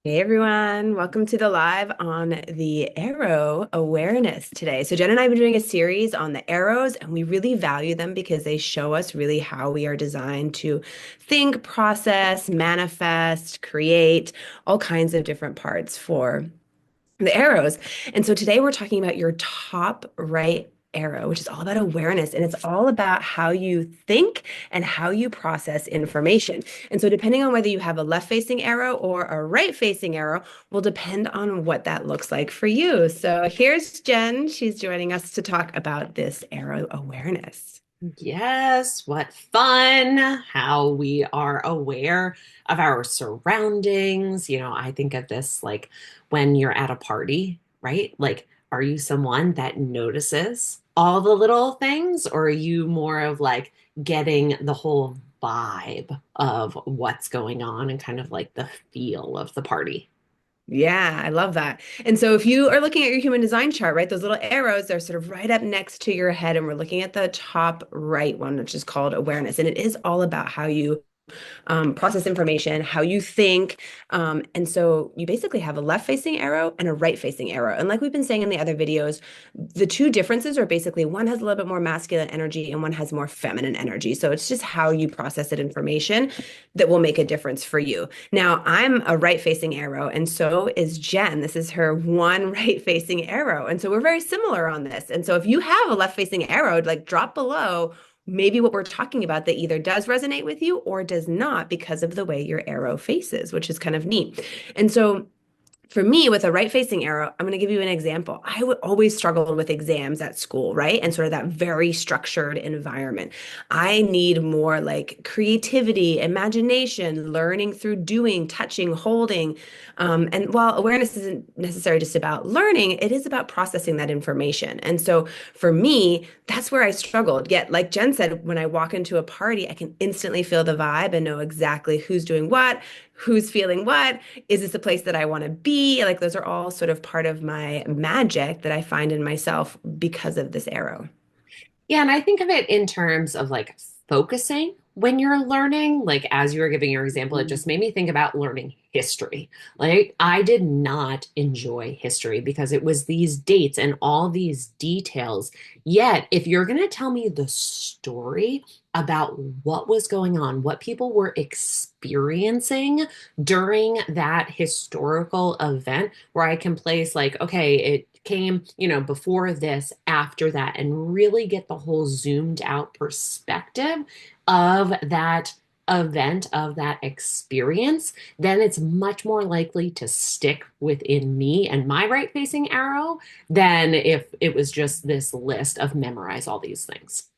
Hey everyone, welcome to the live on the arrow awareness today. So Jen and I have been doing a series on the arrows, and we really value them because they show us really how we are designed to think, process, manifest, create all kinds of different parts for the arrows. And so today we're talking about your top right arrow, which is all about awareness. And it's all about how you think and how you process information. And so depending on whether you have a left-facing arrow or a right-facing arrow will depend on what that looks like for you. So here's Jen. She's joining us to talk about this arrow awareness. Yes, what fun how we are aware of our surroundings. I think of this like when you're at a party, right? Like, are you someone that notices all the little things, or are you more of like getting the whole vibe of what's going on and kind of like the feel of the party? Yeah, I love that. And so if you are looking at your human design chart, right, those little arrows, they're sort of right up next to your head. And we're looking at the top right one, which is called awareness. And it is all about how you process information, how you think. And so you basically have a left-facing arrow and a right-facing arrow. And like we've been saying in the other videos, the two differences are basically one has a little bit more masculine energy and one has more feminine energy. So it's just how you process that information that will make a difference for you. Now, I'm a right-facing arrow, and so is Jen. This is her one right-facing arrow. And so we're very similar on this. And so if you have a left-facing arrow, like drop below maybe what we're talking about that either does resonate with you or does not because of the way your arrow faces, which is kind of neat. And so for me, with a right facing arrow, I'm going to give you an example. I would always struggle with exams at school, right? And sort of that very structured environment. I need more like creativity, imagination, learning through doing, touching, holding. And while awareness isn't necessarily just about learning, it is about processing that information. And so for me, that's where I struggled. Yet, like Jen said, when I walk into a party, I can instantly feel the vibe and know exactly who's doing what, who's feeling what. Is this a place that I want to be? Like those are all sort of part of my magic that I find in myself because of this arrow. Yeah, and I think of it in terms of like focusing when you're learning. Like, as you were giving your example, it just made me think about learning history. Like, I did not enjoy history because it was these dates and all these details. Yet, if you're going to tell me the story about what was going on, what people were experiencing during that historical event, where I can place, like, okay, it came, before this, after that, and really get the whole zoomed out perspective of that event, of that experience, then it's much more likely to stick within me and my right facing arrow than if it was just this list of memorize all these things.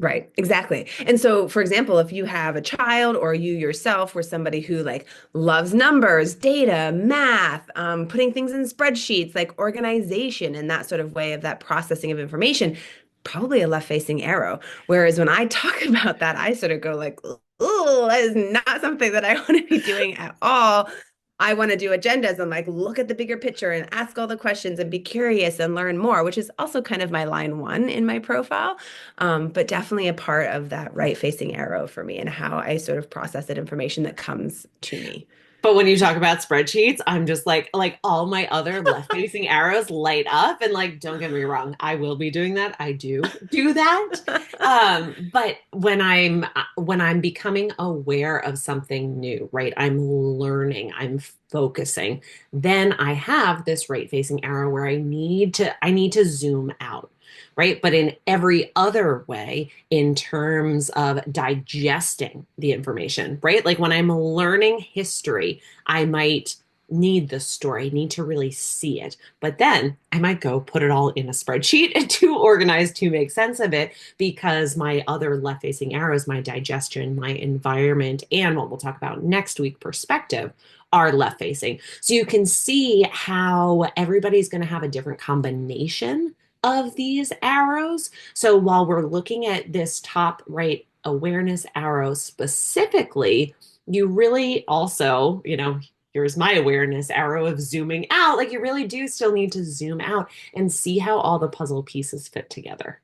Right, exactly. And so, for example, if you have a child or you yourself were somebody who like loves numbers, data, math, putting things in spreadsheets, like organization and that sort of way of that processing of information, probably a left-facing arrow. Whereas when I talk about that, I sort of go like, oh, that is not something that I want to be doing at all. I want to do agendas and like look at the bigger picture and ask all the questions and be curious and learn more, which is also kind of my line one in my profile. But definitely a part of that right facing arrow for me and how I sort of process that information that comes to me. But when you talk about spreadsheets, I'm just like all my other left-facing arrows light up. And like, don't get me wrong, I will be doing that. I do that. But when I'm becoming aware of something new, right? I'm learning, I'm focusing, then I have this right-facing arrow where I need to zoom out. Right. But in every other way, in terms of digesting the information, right? Like when I'm learning history, I might need the story, need to really see it. But then I might go put it all in a spreadsheet to organize to make sense of it because my other left facing arrows, my digestion, my environment, and what we'll talk about next week perspective are left facing. So you can see how everybody's going to have a different combination of these arrows. So while we're looking at this top right awareness arrow specifically, you really also, here's my awareness arrow of zooming out. Like you really do still need to zoom out and see how all the puzzle pieces fit together.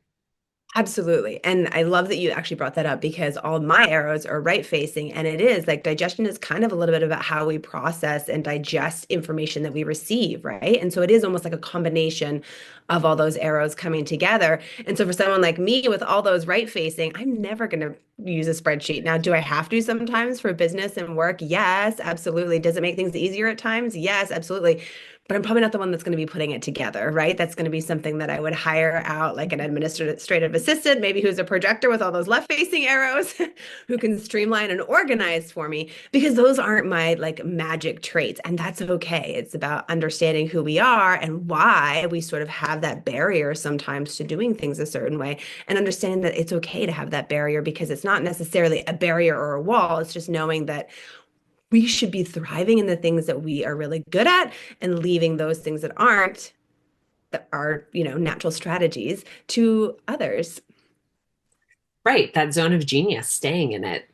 Absolutely. And I love that you actually brought that up because all of my arrows are right facing. And it is like digestion is kind of a little bit about how we process and digest information that we receive, right? And so it is almost like a combination of all those arrows coming together. And so for someone like me with all those right facing, I'm never going to use a spreadsheet. Now, do I have to sometimes for business and work? Yes, absolutely. Does it make things easier at times? Yes, absolutely. But I'm probably not the one that's going to be putting it together, right? That's going to be something that I would hire out like an administrative assistant, maybe who's a projector with all those left-facing arrows, who can streamline and organize for me, because those aren't my like magic traits. And that's okay. It's about understanding who we are and why we sort of have that barrier sometimes to doing things a certain way, and understanding that it's okay to have that barrier because it's not necessarily a barrier or a wall. It's just knowing that we should be thriving in the things that we are really good at and leaving those things that aren't, that are, natural strategies to others. Right, that zone of genius, staying in it.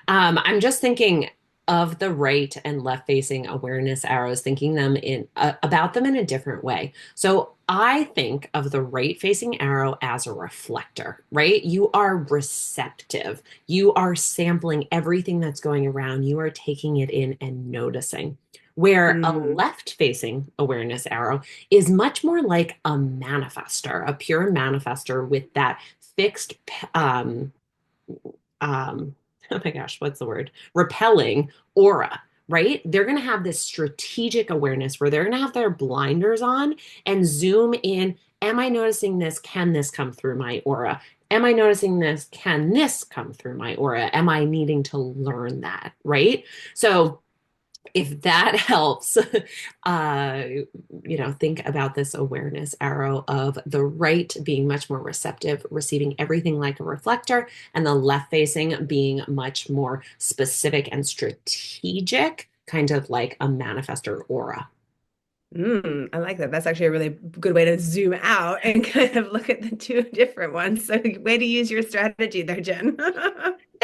I'm just thinking of the right and left facing awareness arrows, thinking them in about them in a different way. So I think of the right facing arrow as a reflector, right? You are receptive. You are sampling everything that's going around. You are taking it in and noticing. Where a Mm. left facing awareness arrow is much more like a manifester, a pure manifester with that fixed um oh my gosh, what's the word? Repelling aura, right? They're going to have this strategic awareness where they're going to have their blinders on and zoom in. Am I noticing this? Can this come through my aura? Am I noticing this? Can this come through my aura? Am I needing to learn that? Right? So if that helps, think about this awareness arrow of the right being much more receptive, receiving everything like a reflector, and the left facing being much more specific and strategic, kind of like a manifestor aura. I like that. That's actually a really good way to zoom out and kind of look at the two different ones. So, way to use your strategy there, Jen.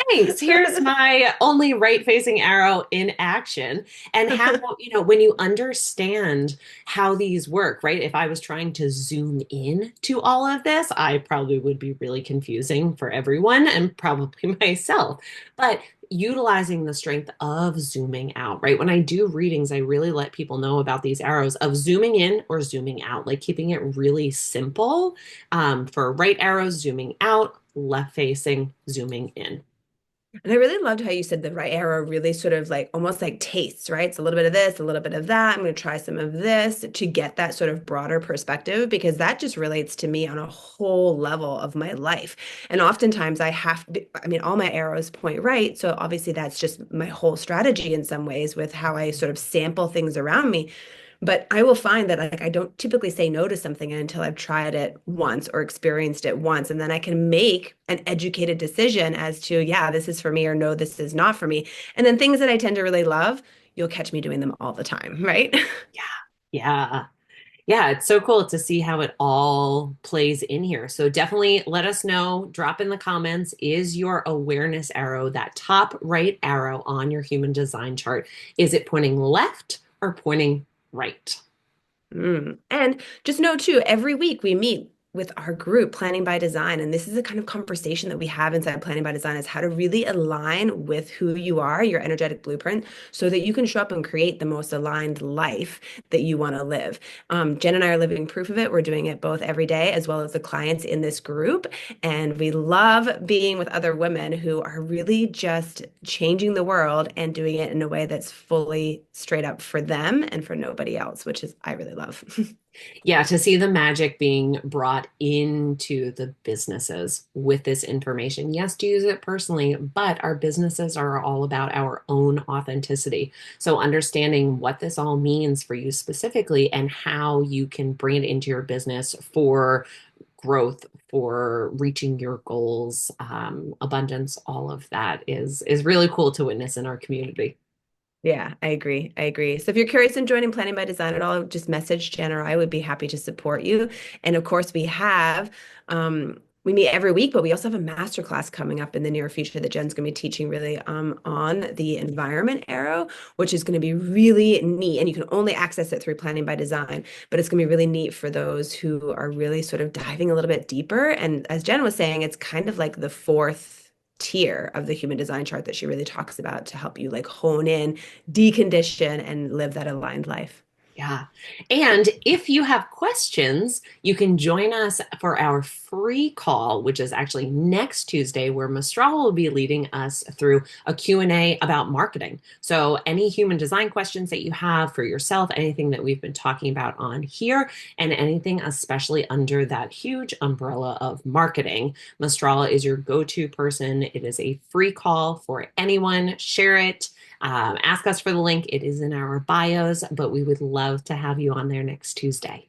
Thanks. Here's my only right facing arrow in action. And how, when you understand how these work, right? If I was trying to zoom in to all of this, I probably would be really confusing for everyone and probably myself. But utilizing the strength of zooming out, right? When I do readings, I really let people know about these arrows of zooming in or zooming out, like keeping it really simple. For right arrows, zooming out, left facing, zooming in. And I really loved how you said the right arrow really sort of like almost like tastes, right? It's a little bit of this, a little bit of that. I'm going to try some of this to get that sort of broader perspective because that just relates to me on a whole level of my life. And oftentimes I mean, all my arrows point right. So obviously that's just my whole strategy in some ways with how I sort of sample things around me. But I will find that like I don't typically say no to something until I've tried it once or experienced it once. And then I can make an educated decision as to, yeah, this is for me or no, this is not for me. And then things that I tend to really love, you'll catch me doing them all the time, right? Yeah. Yeah. Yeah, it's so cool to see how it all plays in here. So definitely let us know, drop in the comments, is your awareness arrow, that top right arrow on your human design chart, is it pointing left or pointing right? And just know too, every week we meet with our group, Planning by Design. And this is the kind of conversation that we have inside Planning by Design is how to really align with who you are, your energetic blueprint, so that you can show up and create the most aligned life that you want to live. Jen and I are living proof of it. We're doing it both every day as well as the clients in this group. And we love being with other women who are really just changing the world and doing it in a way that's fully straight up for them and for nobody else, which is I really love. Yeah, to see the magic being brought into the businesses with this information. Yes, to use it personally, but our businesses are all about our own authenticity. So, understanding what this all means for you specifically and how you can bring it into your business for growth, for reaching your goals, abundance, all of that is really cool to witness in our community. Yeah, I agree. I agree. So if you're curious in joining Planning by Design at all, just message Jen or I would be happy to support you. And of course, we have we meet every week, but we also have a masterclass coming up in the near future that Jen's going to be teaching really on the environment arrow, which is going to be really neat. And you can only access it through Planning by Design, but it's going to be really neat for those who are really sort of diving a little bit deeper. And as Jen was saying, it's kind of like the fourth tier of the human design chart that she really talks about to help you like hone in, decondition, and live that aligned life. Yeah. And if you have questions, you can join us for our free call, which is actually next Tuesday, where Mistral will be leading us through a Q&A about marketing. So any human design questions that you have for yourself, anything that we've been talking about on here, and anything especially under that huge umbrella of marketing, Mistral is your go-to person. It is a free call for anyone. Share it. Ask us for the link. It is in our bios, but we would love to have you on there next Tuesday.